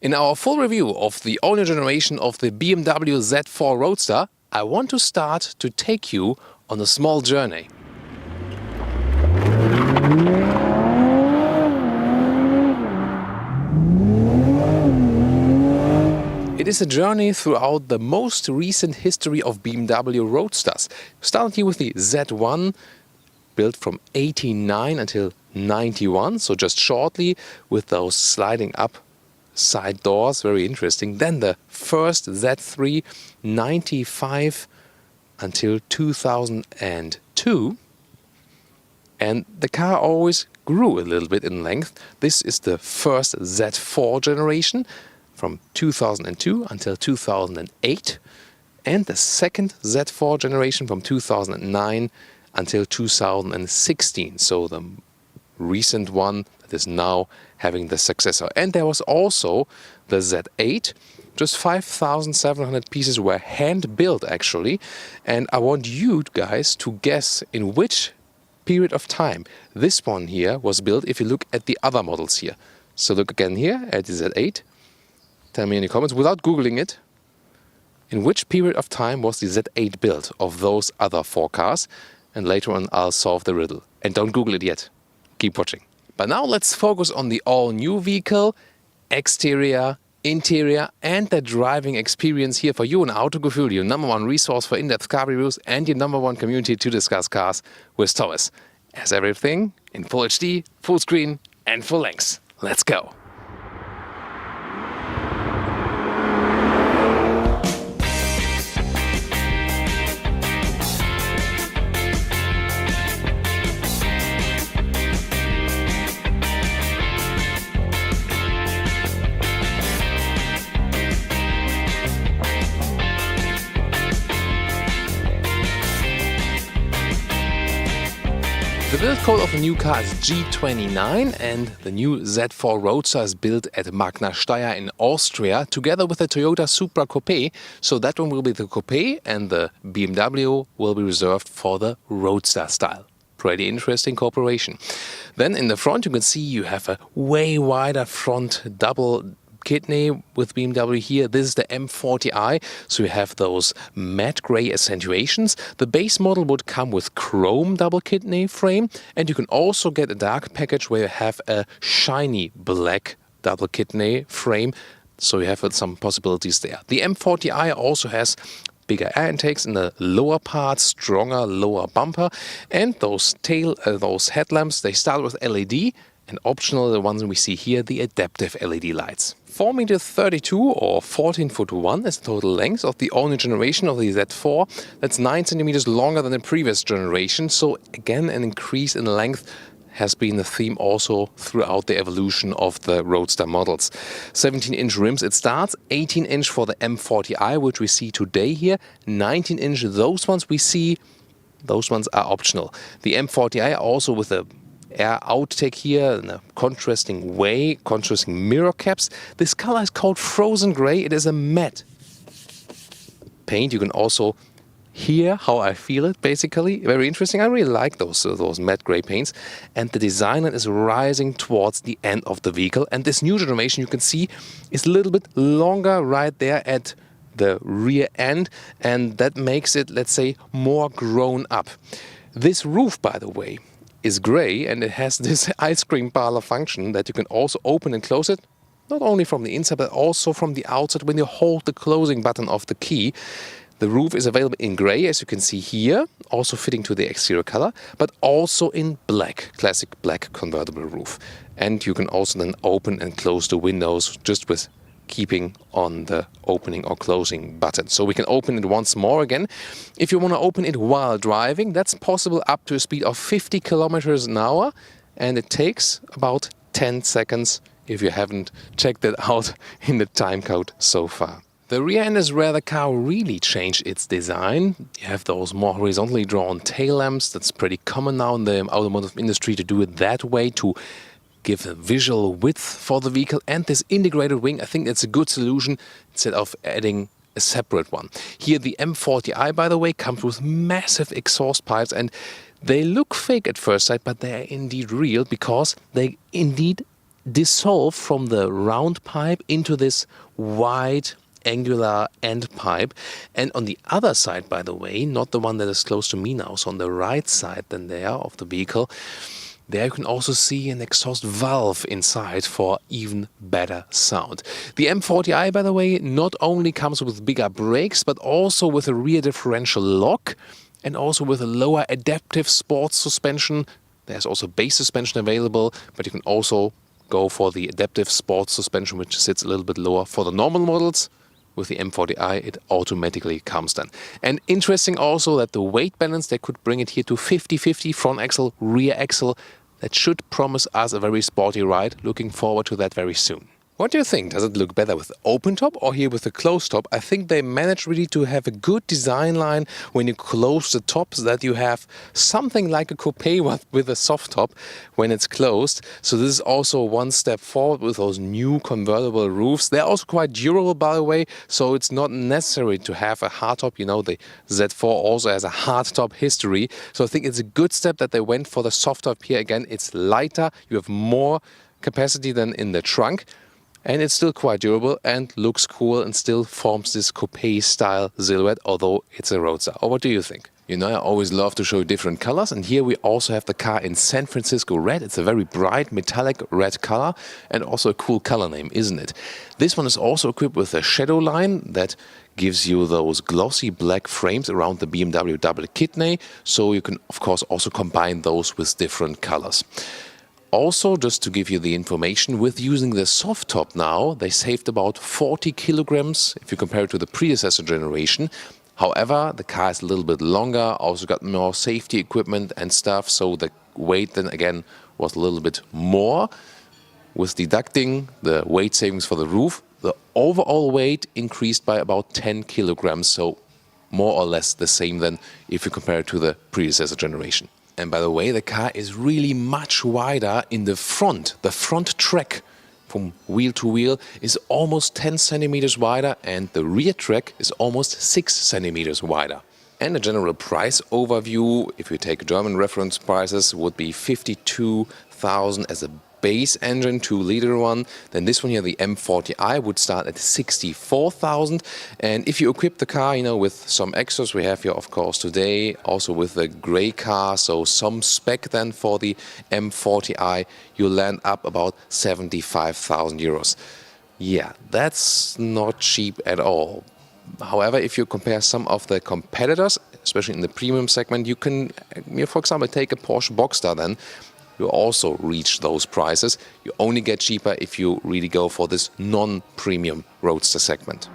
In our full review of the all-new generation of the BMW Z4 Roadster, I want to start to take you on a small journey. It is a journey throughout the most recent history of BMW Roadsters. Started here with the Z1, built from 89 until 91, so just shortly, with those sliding up side doors, very interesting. Then the first Z3, 95 until 2002. And the car always grew a little bit in length. This is the first Z4 generation from 2002 until 2008. And the second Z4 generation from 2009 until 2016. So the recent one that is now having the successor. And there was also the Z8. Just 5,700 pieces were hand-built actually. And I want you guys to guess in which period of time this one here was built if you look at the other models here. So look again here at the Z8. Tell me in the comments, without Googling it, in which period of time was the Z8 built of those other four cars? And later on I'll solve the riddle. And don't Google it yet. Keep watching. But now let's focus on the all-new vehicle, exterior, interior and the driving experience here for you on Autogefühl, your #1 resource for in-depth car reviews and your #1 community to discuss cars with Thomas. As everything in Full HD, full screen and full length. Let's go! The build code of the new car is G29 and the new Z4 Roadster is built at Magna Steyr in Austria together with the Toyota Supra Coupe. So that one will be the Coupe and the BMW will be reserved for the Roadster style. Pretty interesting cooperation. Then in the front you can see you have a way wider front double kidney with BMW here. This is the M40i, so you have those matte grey accentuations. The base model would come with chrome double kidney frame, and you can also get a dark package where you have a shiny black double kidney frame, so you have some possibilities there. The M40i also has bigger air intakes in the lower part, stronger lower bumper, and those headlamps, they start with LED, and optional, the ones we see here, the adaptive LED lights. 4.32 m or 14'1" is the total length of the all-new generation of the Z4. That's 9 cm longer than the previous generation. So again, an increase in length has been the theme also throughout the evolution of the Roadster models. 17-inch rims it starts, 18-inch for the M40i, which we see today here, 19-inch, those ones we see, those ones are optional. The M40i also with a air outtake here in a contrasting way, contrasting mirror caps. This color is called Frozen Grey. It is a matte paint. You can also hear how I feel it, basically. Very interesting. I really like those matte grey paints. And the design is rising towards the end of the vehicle. And this new generation, you can see, is a little bit longer right there at the rear end. And that makes it, let's say, more grown up. This roof, by the way, is grey, and it has this ice cream parlor function that you can also open and close it, not only from the inside but also from the outside when you hold the closing button of the key. The roof is available in grey, as you can see here, also fitting to the exterior color, but also in black, classic black convertible roof. And you can also then open and close the windows just with keeping on the opening or closing button. So we can open it once more again. If you want to open it while driving, that's possible up to a speed of 50 kilometers an hour, and it takes about 10 seconds if you haven't checked it out in the time code so far. The rear end is where the car really changed its design. You have those more horizontally drawn tail lamps. That's pretty common now in the automotive industry to do it that way, to give a visual width for the vehicle. And this integrated wing, I think that's a good solution instead of adding a separate one. Here the M40i, by the way, comes with massive exhaust pipes, and they look fake at first sight, but they are indeed real because they indeed dissolve from the round pipe into this wide angular end pipe. And on the other side, by the way, not the one that is close to me now, so on the right side then there of the vehicle, there you can also see an exhaust valve inside for even better sound. The M40i, by the way, not only comes with bigger brakes, but also with a rear differential lock and also with a lower adaptive sports suspension. There's also base suspension available, but you can also go for the adaptive sports suspension, which sits a little bit lower for the normal models. With the M40i, it automatically comes then. And interesting also that the weight balance, they could bring it here to 50-50, front axle, rear axle. That should promise us a very sporty ride. Looking forward to that very soon. What do you think? Does it look better with the open top or here with the closed top? I think they managed really to have a good design line when you close the top, so that you have something like a coupe with a soft top when it's closed. So this is also one step forward with those new convertible roofs. They're also quite durable, by the way, so it's not necessary to have a hard top. You know, the Z4 also has a hard top history. So I think it's a good step that they went for the soft top here. Again, it's lighter, you have more capacity than in the trunk. And it's still quite durable and looks cool and still forms this coupe-style silhouette, although it's a Roadster. Or what do you think? You know, I always love to show different colors, and here we also have the car in San Francisco red. It's a very bright metallic red color and also a cool color name, isn't it? This one is also equipped with a shadow line that gives you those glossy black frames around the BMW double kidney, so you can of course also combine those with different colors. Also, just to give you the information, with using the soft top now, they saved about 40 kilograms if you compare it to the predecessor generation. However, the car is a little bit longer, also got more safety equipment and stuff, so the weight then again was a little bit more. With deducting the weight savings for the roof, the overall weight increased by about 10 kilograms, so more or less the same than if you compare it to the predecessor generation. And by the way, the car is really much wider in the front. The front track from wheel to wheel is almost 10 centimeters wider, and the rear track is almost 6 centimeters wider. And a general price overview, if you take German reference prices, would be 52,000 as a base engine 2-liter one. Then this one here, the M40i, would start at 64,000. And if you equip the car, you know, with some extras we have here, of course, today, also with the gray car, so some spec then for the M40i, you land up about 75,000 euros. Yeah, that's not cheap at all. However, if you compare some of the competitors, especially in the premium segment, you can, for example, take a Porsche Boxster then. You also reach those prices. You only get cheaper if you really go for this non-premium Roadster segment.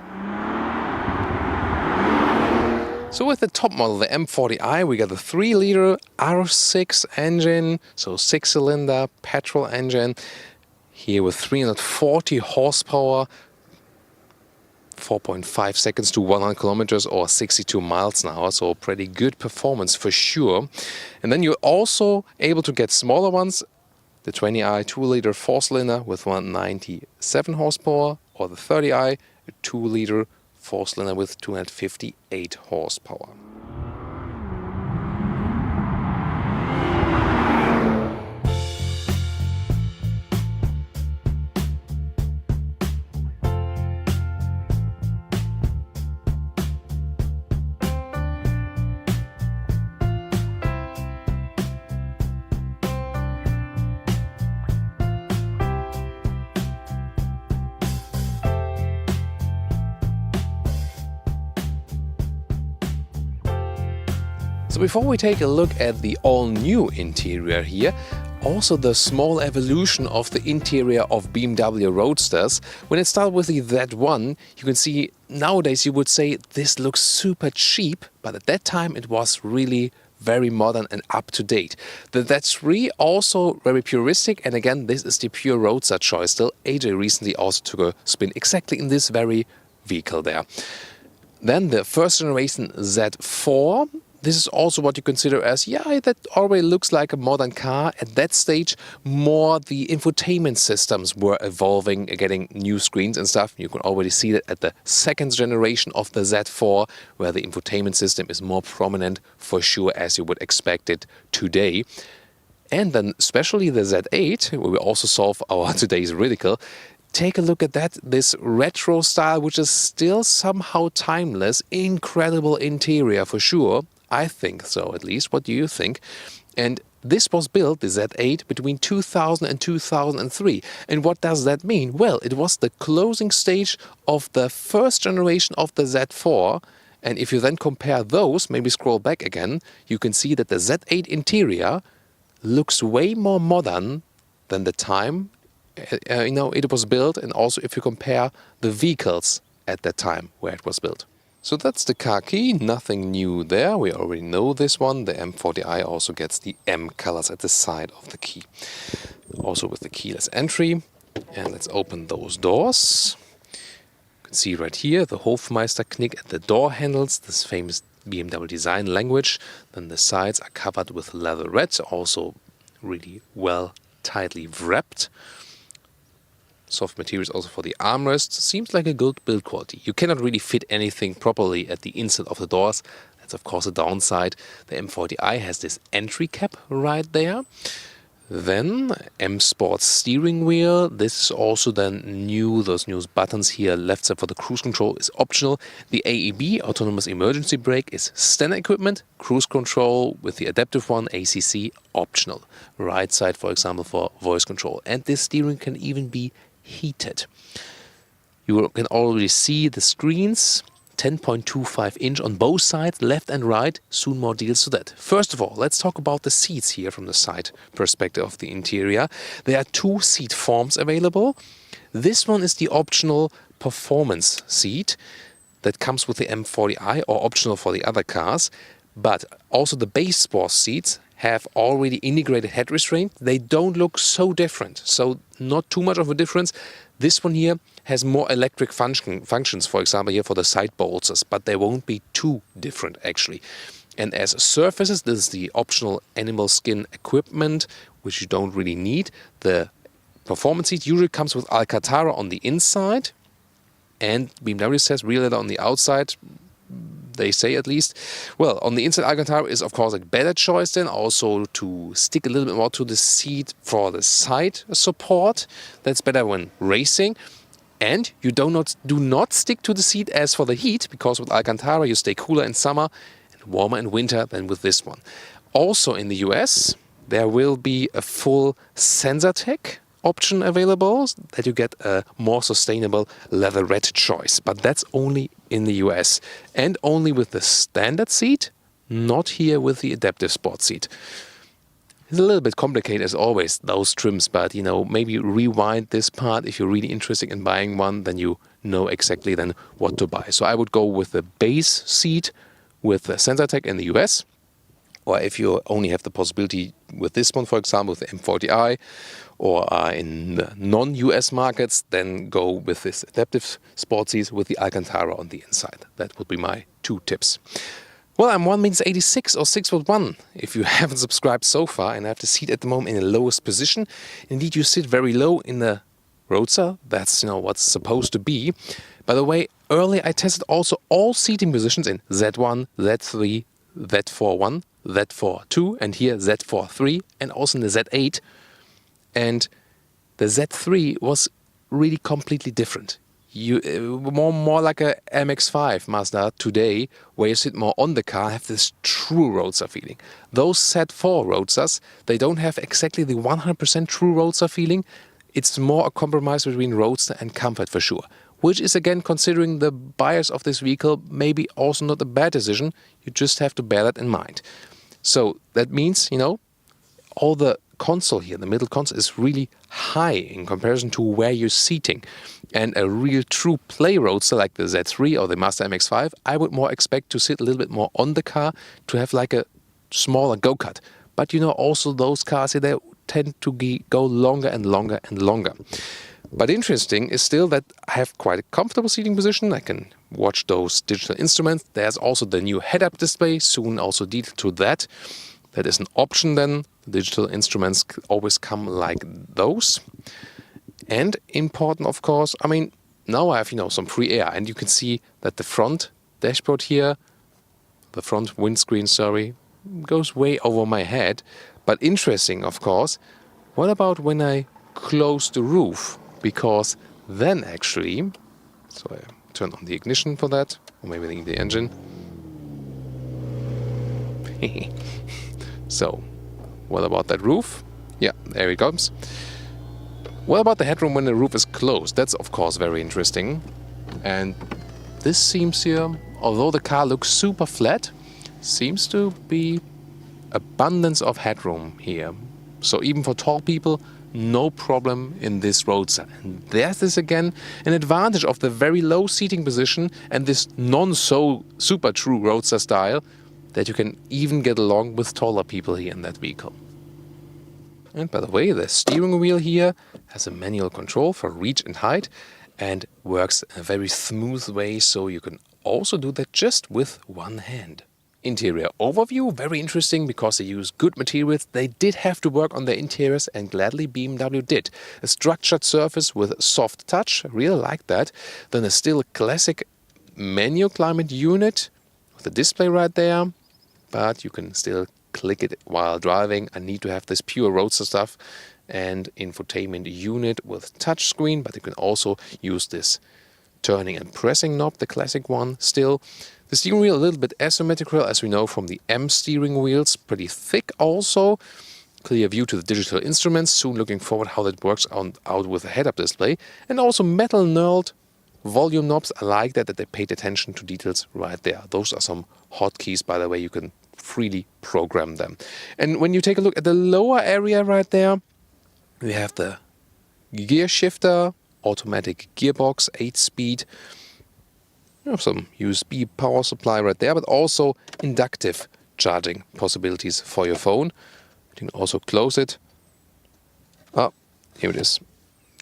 So with the top model, the M40i, we got a 3-liter R6 engine, so 6-cylinder petrol engine, here with 340 horsepower, 4.5 seconds to 100 kilometers or 62 miles an hour, so pretty good performance for sure. And then you're also able to get smaller ones, the 20i 2-liter 4-cylinder with 197 horsepower, or the 30i, a 2-liter 4-cylinder with 258 horsepower. So before we take a look at the all-new interior here, also the small evolution of the interior of BMW Roadsters. When it started with the Z1, you can see nowadays you would say this looks super cheap, but at that time it was really very modern and up-to-date. The Z3 also very puristic, and again this is the pure Roadster choice. Still, AJ recently also took a spin exactly in this very vehicle there. Then the first generation Z4. This is also what you consider as, yeah, that already looks like a modern car. At that stage, more the infotainment systems were evolving, getting new screens and stuff. You can already see that at the second generation of the Z4, where the infotainment system is more prominent for sure, as you would expect it today. And then especially the Z8, where we also solve our today's ridicule. Take a look at that, this retro style, which is still somehow timeless. Incredible interior for sure. I think so, at least. What do you think? And this was built, the Z8, between 2000 and 2003. And what does that mean? Well, it was the closing stage of the first generation of the Z4. And if you then compare those, maybe scroll back again, you can see that the Z8 interior looks way more modern than the time it was built, and also if you compare the vehicles at that time where it was built. So that's the car key, nothing new there, we already know this one. The M40i also gets the M colors at the side of the key. Also with the keyless entry. And let's open those doors. You can see right here the Hofmeister Knick at the door handles, this famous BMW design language. Then the sides are covered with leather red, also really well tightly wrapped. Soft materials also for the armrest. Seems like a good build quality. You cannot really fit anything properly at the inside of the doors. That's of course a downside. The M40i has this entry cap right there. Then M Sport steering wheel. This is also then new. Those new buttons here, left side for the cruise control is optional. The AEB, autonomous emergency brake, is standard equipment. Cruise control with the adaptive one, ACC, optional. Right side, for example, for voice control. And this steering can even be heated. You can already see the screens. 10.25 inch on both sides, left and right. Soon more details to that. First of all, let's talk about the seats here from the side perspective of the interior. There are two seat forms available. This one is the optional performance seat that comes with the M40i, or optional for the other cars. But also the base sport seats have already integrated head restraint. They don't look so different, so not too much of a difference. This one here has more electric functions, for example here for the side bolsters, but they won't be too different actually. And as surfaces, this is the optional animal skin equipment, which you don't really need. The performance seat usually comes with Alcantara on the inside, and BMW says real leather on the outside. They say at least. Well, on the inside, Alcantara is of course a better choice then, also to stick a little bit more to the seat for the side support. That's better when racing. And you do not stick to the seat as for the heat, because with Alcantara you stay cooler in summer and warmer in winter than with this one. Also in the US, there will be a full sensor tech option available, that you get a more sustainable leather red choice. But that's only in the US, and only with the standard seat, not here with the adaptive sport seat. It's a little bit complicated as always, those trims, but maybe rewind this part. If you're really interested in buying one, then you know exactly then what to buy. So I would go with the base seat with the sensor tech in the US, or if you only have the possibility with this one, for example, with the M40i, or in the non-US markets, then go with this adaptive sport seat with the Alcantara on the inside. That would be my two tips. Well, I'm 1m86 or 6'1". If you haven't subscribed so far, and I have the seat at the moment in the lowest position. Indeed, you sit very low in the Roadster. That's what's supposed to be. By the way, earlier I tested also all seating positions in Z1, Z3, Z41, Z42, and here Z43, and also in the Z8. And the Z3 was really completely different. More like a MX-5 Mazda today, where you sit more on the car, have this true Roadster feeling. Those Z4 Roadsters, they don't have exactly the 100% true Roadster feeling. It's more a compromise between Roadster and comfort for sure. Which is, again, considering the buyers of this vehicle, maybe also not a bad decision. You just have to bear that in mind. So that means, all the console here, the middle console, is really high in comparison to where you're seating. And a real true play Roadster like the Z3 or the Mazda MX-5, I would more expect to sit a little bit more on the car, to have like a smaller go-kart. But also those cars, they tend to go longer and longer and longer. But interesting is still that I have quite a comfortable seating position. I can watch those digital instruments. There's also the new head-up display, soon also detailed to that. That is an option then. Digital instruments always come like those. And important, of course, now I have, some free air. And you can see that the front dashboard here, the front windscreen, goes way over my head. But interesting, of course, what about when I close the roof? Because then actually, so I turn on the ignition for that, or maybe the engine. So, what about that roof? Yeah, there it comes. What about the headroom when the roof is closed? That's of course very interesting. And this seems here, although the car looks super flat, seems to be abundance of headroom here. So even for tall people, no problem in this Roadster. And that is again an advantage of the very low seating position and this non-super true Roadster style, that you can even get along with taller people here in that vehicle. And by the way, the steering wheel here has a manual control for reach and height and works in a very smooth way, so you can also do that just with one hand. Interior overview, very interesting because they use good materials. They did have to work on their interiors, and gladly BMW did. A structured surface with soft touch, I really like that. Then a still classic manual climate unit with a display right there, but you can still click it while driving. I need to have this pure Roadster stuff, and infotainment unit with touchscreen, but you can also use this turning and pressing knob, the classic one still. The steering wheel a little bit asymmetrical, as we know from the M steering wheels, pretty thick also. Clear view to the digital instruments, soon looking forward how that works out with a head-up display. And also metal knurled volume knobs. I like that they paid attention to details right there. Those are some hotkeys, by the way, you can freely program them. And when you take a look at the lower area right there, we have the gear shifter, automatic gearbox, 8-speed. You have some USB power supply right there, but also inductive charging possibilities for your phone. You can also close it. Ah, here it is.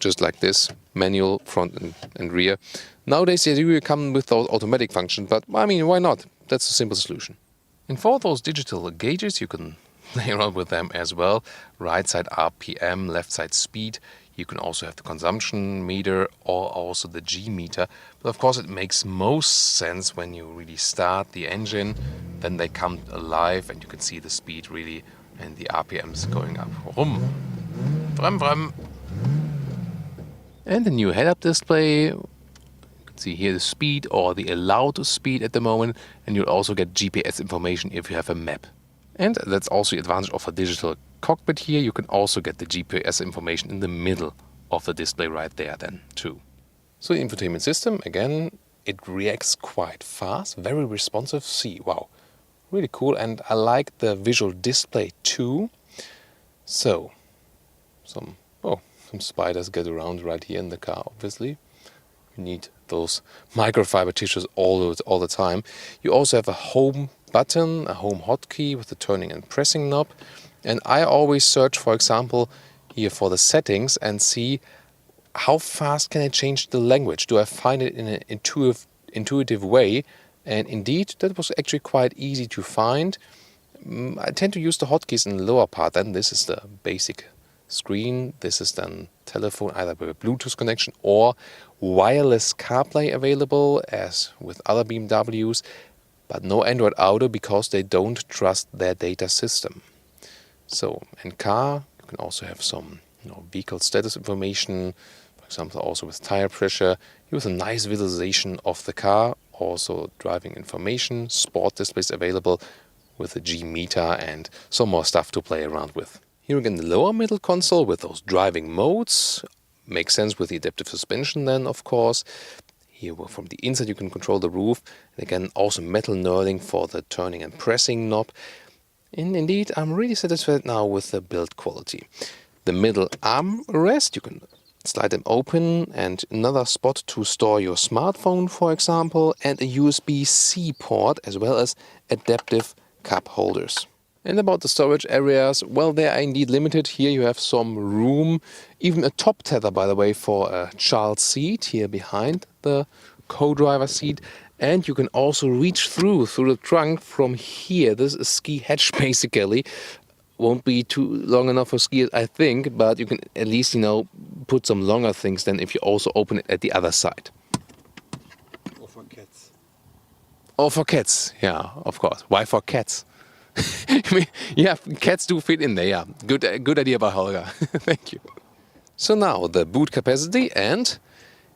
Just like this, manual front and rear. Nowadays they do come with those automatic functions, but I mean, why not? That's a simple solution. And for those digital gauges, you can play around with them as well. Right side RPM, left side speed. You can also have the consumption meter or also the G meter. But of course it makes most sense when you really start the engine. Then they come alive and you can see the speed really and the RPMs going up. Vroom, vroom. And the new head-up display. You can see here the speed or the allowed speed at the moment. And you'll also get GPS information if you have a map. And that's also the advantage of a digital cockpit here. You can also get the GPS information in the middle of the display right there then too. So the infotainment system, again, it reacts quite fast, very responsive. See, wow, really cool. And I like the visual display too. So, some spiders get around right here in the car, obviously. You need those microfiber tissues all the time. You also have a home button, a home hotkey with the turning and pressing knob. And I always search, for example, here for the settings and see how fast can I change the language. Do I find it in an intuitive way? And indeed, that was actually quite easy to find. I tend to use the hotkeys in the lower part. Then this is the basic screen. This is then telephone, either with a Bluetooth connection or wireless CarPlay available, as with other BMWs. But no Android Auto because they don't trust their data system. So in car, you can also have some vehicle status information, for example, also with tire pressure. Use a nice visualization of the car, also driving information, sport displays available with a G meter and some more stuff to play around with. Here again, the lower middle console with those driving modes. Makes sense with the adaptive suspension then, of course. Here from the inside you can control the roof. And again, also metal knurling for the turning and pressing knob. And indeed, I'm really satisfied now with the build quality. The middle armrest, you can slide them open, and another spot to store your smartphone, for example, and a USB-C port, as well as adaptive cup holders. And about the storage areas, well, they are indeed limited. Here you have some room, even a top tether, by the way, for a child seat here behind the co-driver seat. And you can also reach through the trunk from here. This is a ski hatch, basically. Won't be too long enough for skiers, I think, but you can at least, put some longer things than if you also open it at the other side. Or for cats. Or for cats, yeah, of course. Why for cats? I mean, yeah, cats do fit in there, yeah. Good idea by Holger. Thank you. So now the boot capacity, and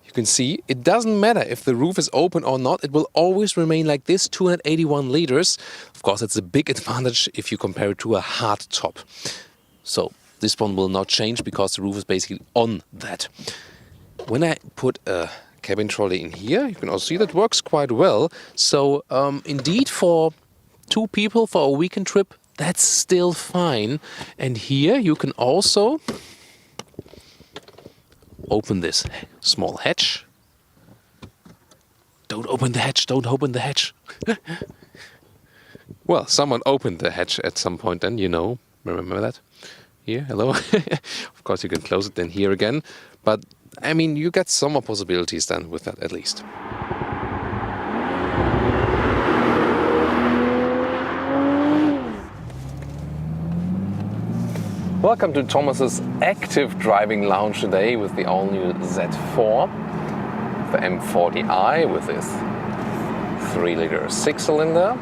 you can see it doesn't matter if the roof is open or not, it will always remain like this, 281 liters. Of course, it's a big advantage if you compare it to a hard top. So this one will not change because the roof is basically on that. When I put a cabin trolley in here, you can also see that works quite well. So indeed, for 2 people for a weekend trip, that's still fine. And here you can also open this small hatch. Don't open the hatch, don't open the hatch. Well, someone opened the hatch at some point then, you know. Remember that? Here, hello. Of course you can close it then here again. But, I mean, you get some more possibilities then with that at least. Welcome to Thomas's active driving lounge today with the all-new Z4, the M40i with this 3-liter 6-cylinder.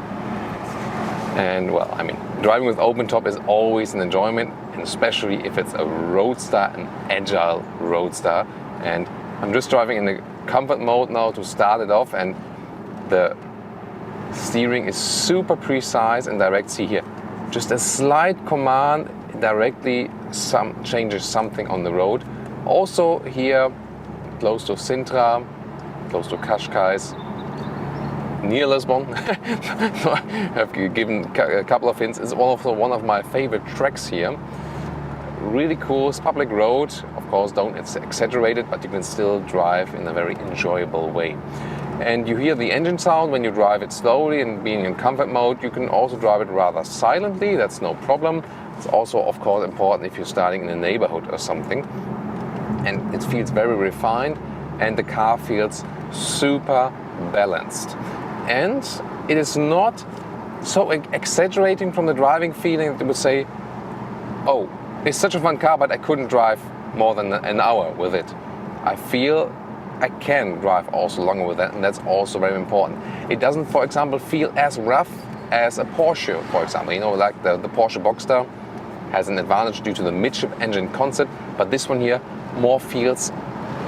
And well, I mean, driving with open top is always an enjoyment, and especially if it's a Roadster, an agile Roadster. And I'm just driving in the comfort mode now to start it off, and the steering is super precise and direct. See here, just a slight command directly changes something on the road. Also here, close to Sintra, close to Cascais, near Lisbon. I've given a couple of hints. It's also one of my favorite tracks here. Really cool. It's public road. Of course, don't exaggerate it, but you can still drive in a very enjoyable way. And you hear the engine sound when you drive it slowly, and being in comfort mode, you can also drive it rather silently. That's no problem. It's also, of course, important if you're starting in a neighborhood or something. And it feels very refined, and the car feels super balanced. And it is not so exaggerating from the driving feeling that you would say, oh, it's such a fun car, but I couldn't drive more than an hour with it. I feel I can drive also longer with that, and that's also very important. It doesn't, for example, feel as rough as a Porsche, for example. You know, like the Porsche Boxster has an advantage due to the midship engine concept, but this one here more feels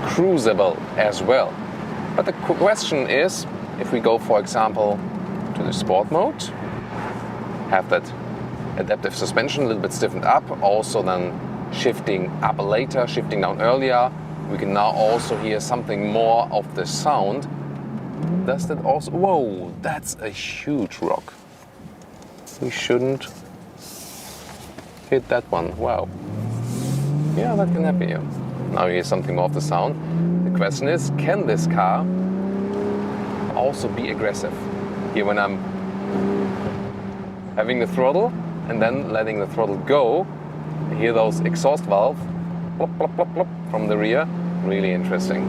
cruisable as well. But the question is, if we go, for example, to the sport mode, have that adaptive suspension a little bit stiffened up, also then shifting up later, shifting down earlier, we can now also hear something more of the sound. Does that also, whoa, that's a huge rock. We shouldn't hit that one, wow. Yeah, that can happen here. Now you hear something more of the sound. The question is, can this car also be aggressive? Here when I'm having the throttle and then letting the throttle go, you hear those exhaust valves plop, plop, plop, plop from the rear. Really interesting.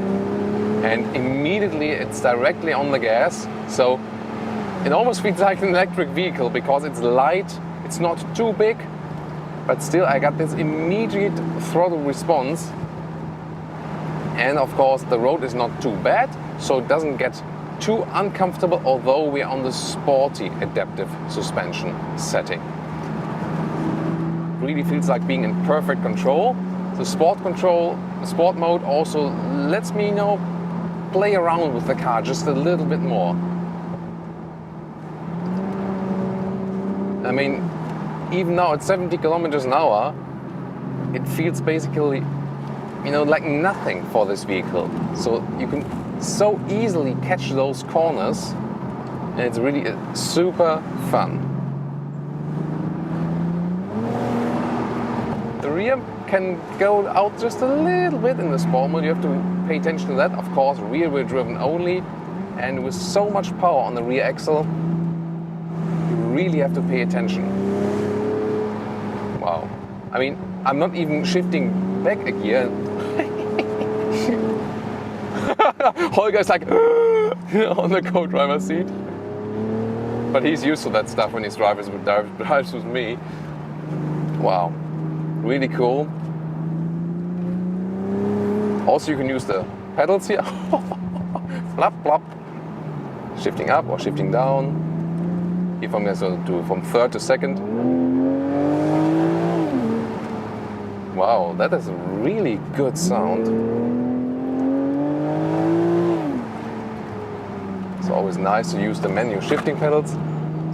And immediately it's directly on the gas, so it almost feels like an electric vehicle because it's light, it's not too big, but still I got this immediate throttle response. And of course the road is not too bad, so it doesn't get too uncomfortable, although we're on the sporty adaptive suspension setting. Really feels like being in perfect control. The sport mode also lets me, play around with the car just a little bit more. I mean, even now at 70 kilometers an hour, it feels basically, like nothing for this vehicle. So you can so easily catch those corners, and it's really super fun. The rear can go out just a little bit in the sport mode. You have to pay attention to that. Of course, rear wheel driven only, and with so much power on the rear axle, you really have to pay attention. Wow. I mean, I'm not even shifting back a gear. Holger's like on the co-driver's seat. But he's used to that stuff when he drives with me. Wow. Really cool. Also, you can use the pedals here. Flop, flop. Shifting up or shifting down. if I'm going to do from third to second. Wow, that is a really good sound. It's always nice to use the manual shifting pedals.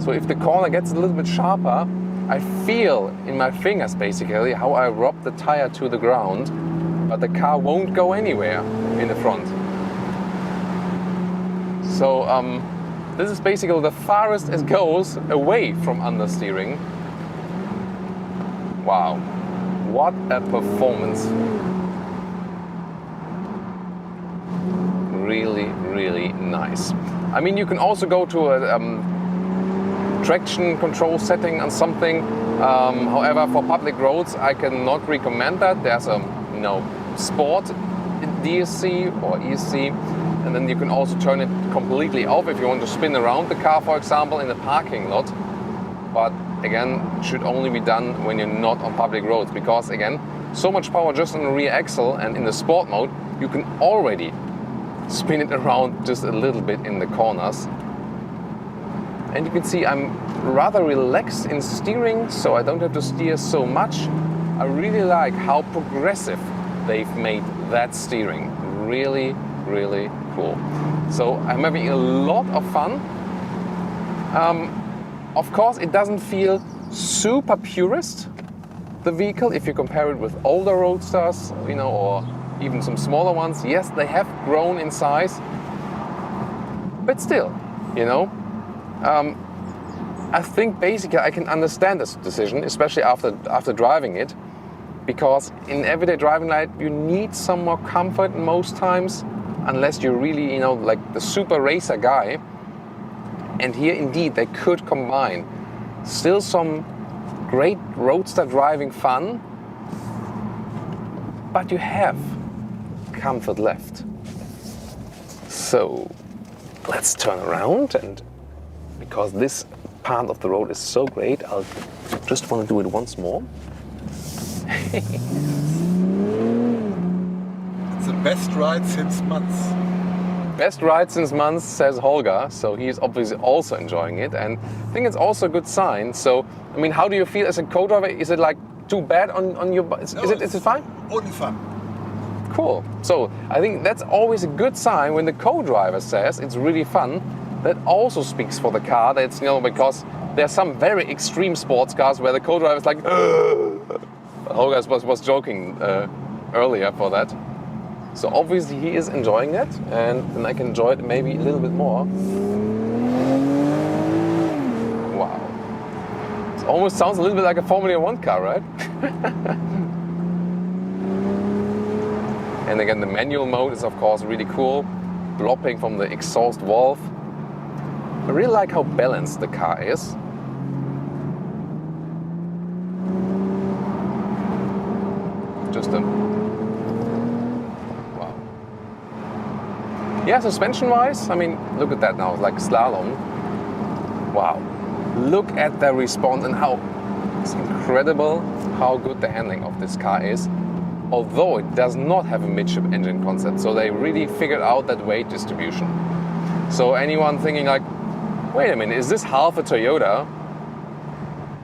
So if the corner gets a little bit sharper, I feel in my fingers basically how I rub the tire to the ground, but the car won't go anywhere in the front. So this is basically the farthest it goes away from understeering. Wow, what a performance. Really, really nice. I mean, you can also go to a traction control setting on something. However, for public roads, I cannot recommend that. There's a sport DSC or ESC, and then you can also turn it completely off if you want to spin around the car, for example, in the parking lot. But again, it should only be done when you're not on public roads, because again, so much power just on the rear axle, and in the sport mode, you can already spin it around just a little bit in the corners. And you can see I'm rather relaxed in steering, so I don't have to steer so much. I really like how progressive they've made that steering. Really, really cool. So I'm having a lot of fun. Of course, it doesn't feel super purist, the vehicle, if you compare it with older Roadsters, or even some smaller ones. Yes, they have grown in size, but still, I think basically I can understand this decision, especially after driving it, because in everyday driving life you need some more comfort most times, unless you're really, like the super racer guy. And here indeed they could combine still some great roadster driving fun, but you have comfort left. So let's turn around, and because this part of the road is so great, I'll just want to do it once more. It's the best ride since months. Best ride since months, says Holger, so he's obviously also enjoying it, and I think it's also a good sign. So, I mean, how do you feel as a co-driver? Is it like too bad on your bike? Is it fine? Only fun. Cool. So I think that's always a good sign when the co-driver says it's really fun. That also speaks for the car. That's because there's some very extreme sports cars where the co-driver is like, Holger was joking earlier for that. So obviously he is enjoying it, and then I can enjoy it maybe a little bit more. Wow. It almost sounds a little bit like a Formula 1 car, right? And again, the manual mode is of course really cool, blopping from the exhaust valve. I really like how balanced the car is. Just a wow. Yeah, suspension-wise, I mean, look at that now, like slalom. Wow. Look at the response and how it's incredible how good the handling of this car is. Although it does not have a midship engine concept, so they really figured out that weight distribution. So anyone thinking like, wait a minute, is this half a Toyota?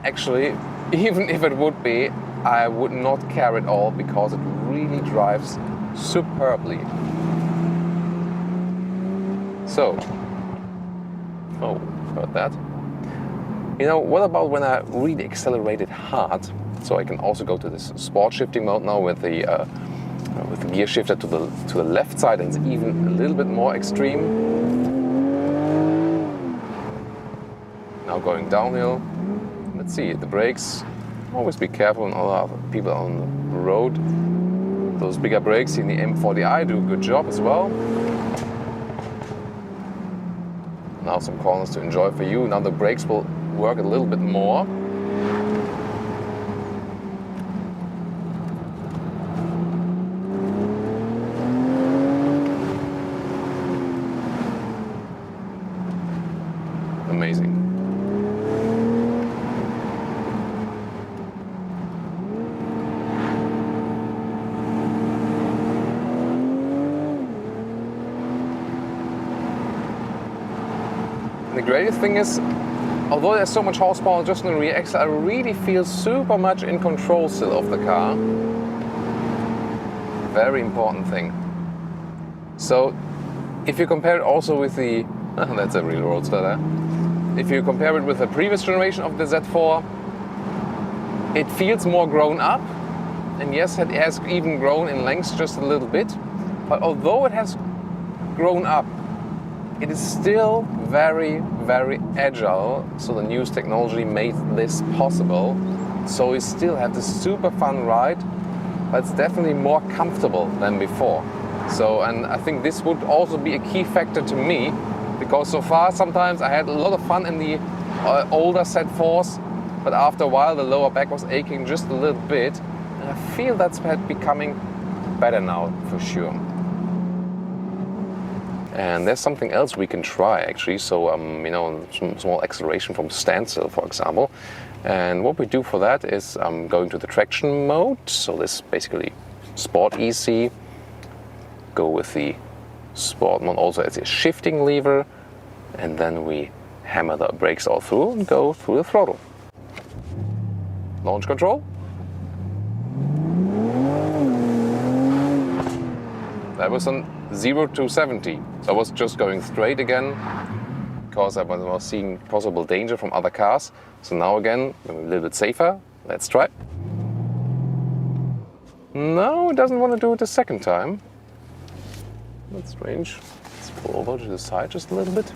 Actually, even if it would be, I would not care at all, because it really drives superbly. So, oh, heard that. What about when I really accelerate it hard? So I can also go to this sport shifting mode now with the gear shifter to the left side, and it's even a little bit more extreme. Now going downhill. Let's see, the brakes. Always be careful when other people are on the road. Those bigger brakes in the M40i do a good job as well. Now some corners to enjoy for you. Now the brakes will work a little bit more. Amazing. The greatest thing is although there's so much horsepower just in the rear axle, I really feel super much in control still of the car. Very important thing. So if you compare it also with the, that's a real Roadster there. If you compare it with the previous generation of the Z4, it feels more grown up. And yes, it has even grown in length just a little bit. But although it has grown up, it is still very, very agile. So the newest technology made this possible. So you still have this super fun ride, but it's definitely more comfortable than before. So, and I think this would also be a key factor to me, because so far sometimes I had a lot of fun in the older Z4s, but after a while the lower back was aching just a little bit, and I feel that's becoming better now for sure. And there's something else we can try actually, so you know, some small acceleration from standstill, for example. And what we do for that is going to the traction mode, so this basically Sport EC. Go with the Sport mode also as a shifting lever, and then we hammer the brakes all through and go through the throttle. Launch control. That was on 0 to 70. So I was just going straight again because I was seeing possible danger from other cars. So now again, a little bit safer. Let's try. No, it doesn't want to do it the second time. That's strange. Let's pull over to the side just a little bit.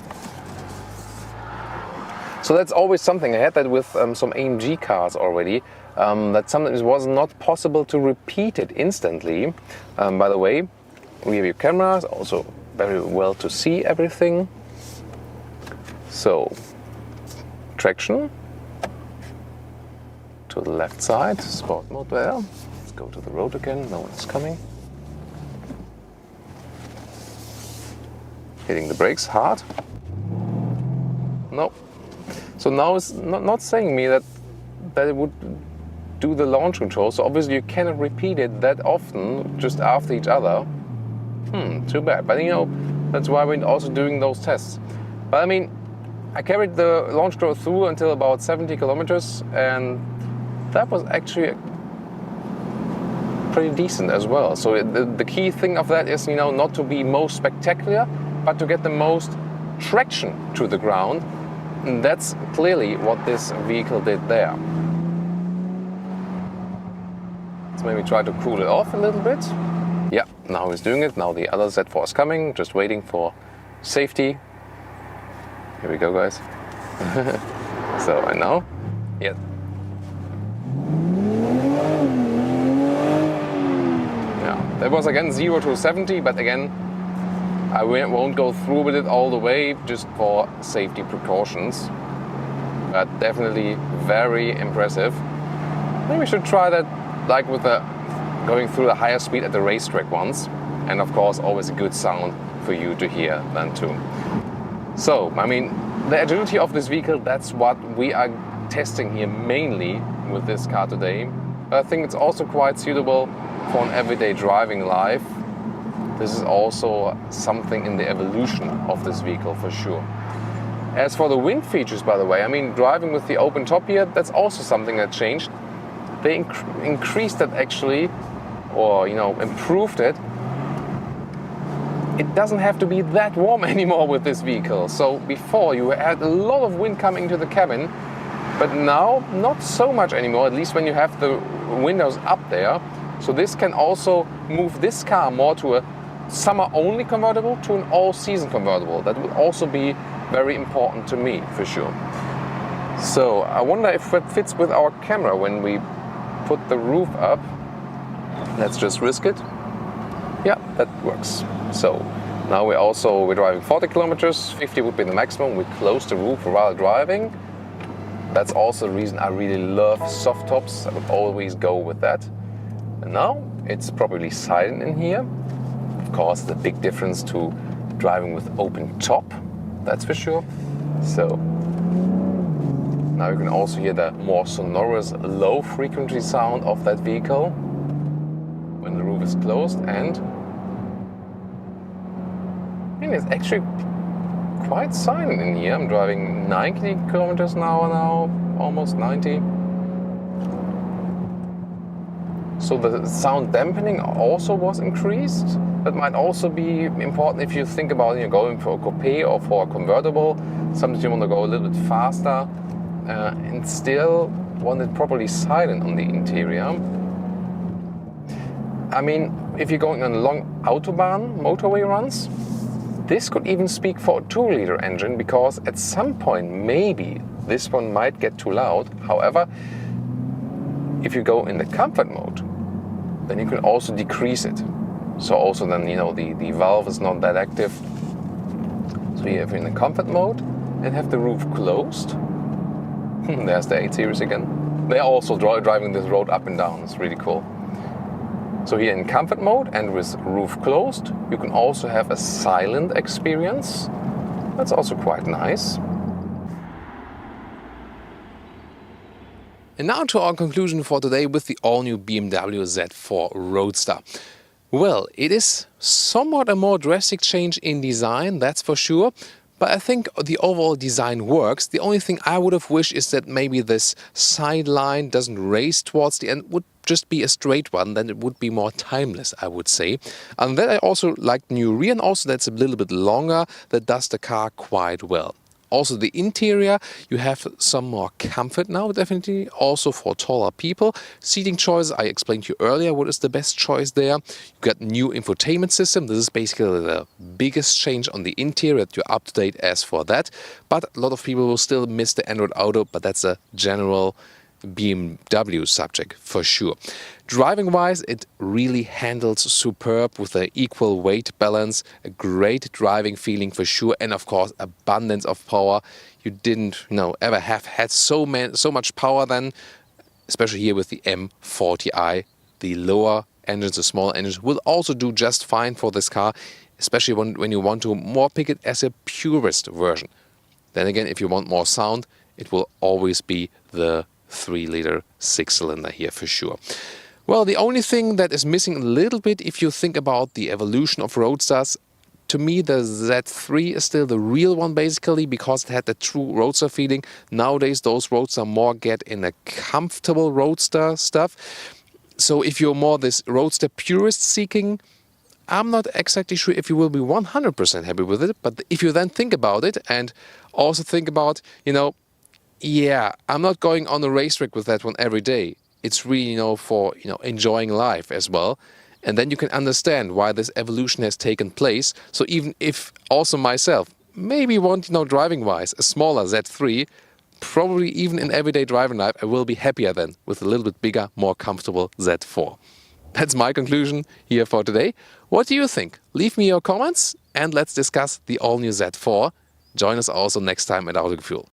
So that's always something. I had that with some AMG cars already. That sometimes it was not possible to repeat it instantly. By the way, we have your cameras, also very well to see everything. So, traction to the left side, Sport mode there. Let's go to the road again, no one's coming. Hitting the brakes hard. No. So now it's not saying me that it would do the launch control. So obviously you cannot repeat it that often just after each other. Too bad. But you know, that's why we're also doing those tests. But I mean, I carried the launch control through until about 70 kilometers, and that was actually pretty decent as well. So the key thing of that is, you know, not to be most spectacular, but to get the most traction to the ground. And that's clearly what this vehicle did there. Let's maybe try to cool it off a little bit. Yeah, now he's doing it. Now the other Z4 is coming, just waiting for safety. Here we go, guys. So, and now, yeah. Yeah, that was again 0 to 70, but again, I won't go through with it all the way, just for safety precautions. But definitely very impressive. Maybe we should try that, like with the going through the higher speed at the racetrack once. And of course, always a good sound for you to hear then too. So, I mean, the agility of this vehicle, that's what we are testing here mainly with this car today. But I think it's also quite suitable for an everyday driving life. This is also something in the evolution of this vehicle for sure. As for the wind features, by the way, I mean, driving with the open top here, that's also something that changed. They increased it actually, or you know, improved it. It doesn't have to be that warm anymore with this vehicle. So before you had a lot of wind coming into the cabin, but now not so much anymore, at least when you have the windows up there. So this can also move this car more to a summer-only convertible to an all-season convertible. That would also be very important to me, for sure. So I wonder if that fits with our camera when we put the roof up. Let's just risk it. Yeah, that works. So now we're driving 40 kilometers, 50 would be the maximum. We close the roof while driving. That's also the reason I really love soft tops. I would always go with that. And now it's probably silent in here. Of course, the big difference to driving with open top, that's for sure. So now you can also hear the more sonorous low frequency sound of that vehicle when the roof is closed, and it's actually quite silent in here. I'm driving 90 kilometers an hour now, almost 90. So the sound dampening also was increased. That might also be important if you think about going for a coupe or for a convertible. Sometimes you want to go a little bit faster and still want it properly silent on the interior. I mean, if you're going on long autobahn motorway runs, this could even speak for a 2-liter engine, because at some point maybe this one might get too loud. However, if you go in the comfort mode, then you can also decrease it. So also then, the valve is not that active. So you have in the comfort mode and have the roof closed. There's the 8 Series again. They're also driving this road up and down. It's really cool. So here in comfort mode and with roof closed, you can also have a silent experience. That's also quite nice. And now to our conclusion for today with the all-new BMW Z4 Roadster. Well, it is somewhat a more drastic change in design, that's for sure. But I think the overall design works. The only thing I would have wished is that maybe this side line doesn't raise towards the end, would just be a straight one, then it would be more timeless, I would say. And then I also like the new rear, and also that's a little bit longer, that does the car quite well. Also the interior, you have some more comfort now, definitely, also for taller people. Seating choices, I explained to you earlier what is the best choice there. You got new infotainment system. This is basically the biggest change on the interior, that you're up to date as for that. But a lot of people will still miss the Android Auto, but that's a general BMW subject for sure. Driving wise, it really handles superb with an equal weight balance, a great driving feeling for sure, and of course abundance of power. You didn't ever have had so much power then, especially here with the M40i. The lower engines, the smaller engines, will also do just fine for this car, especially when you want to more pick it as a purist version. Then again, if you want more sound, it will always be the 3-liter 6-cylinder here for sure. Well, the only thing that is missing a little bit, if you think about the evolution of Roadsters, to me the Z3 is still the real one basically, because it had the true Roadster feeling. Nowadays those Roadster more get in a comfortable Roadster stuff. So if you're more this Roadster purist seeking, I'm not exactly sure if you will be 100% happy with it. But if you then think about it and also think about, yeah, I'm not going on a racetrack with that one every day. It's really, for, enjoying life as well. And then you can understand why this evolution has taken place. So even if also myself maybe want, driving-wise, a smaller Z3, probably even in everyday driving life, I will be happier then with a little bit bigger, more comfortable Z4. That's my conclusion here for today. What do you think? Leave me your comments and let's discuss the all-new Z4. Join us also next time at Autogefühl.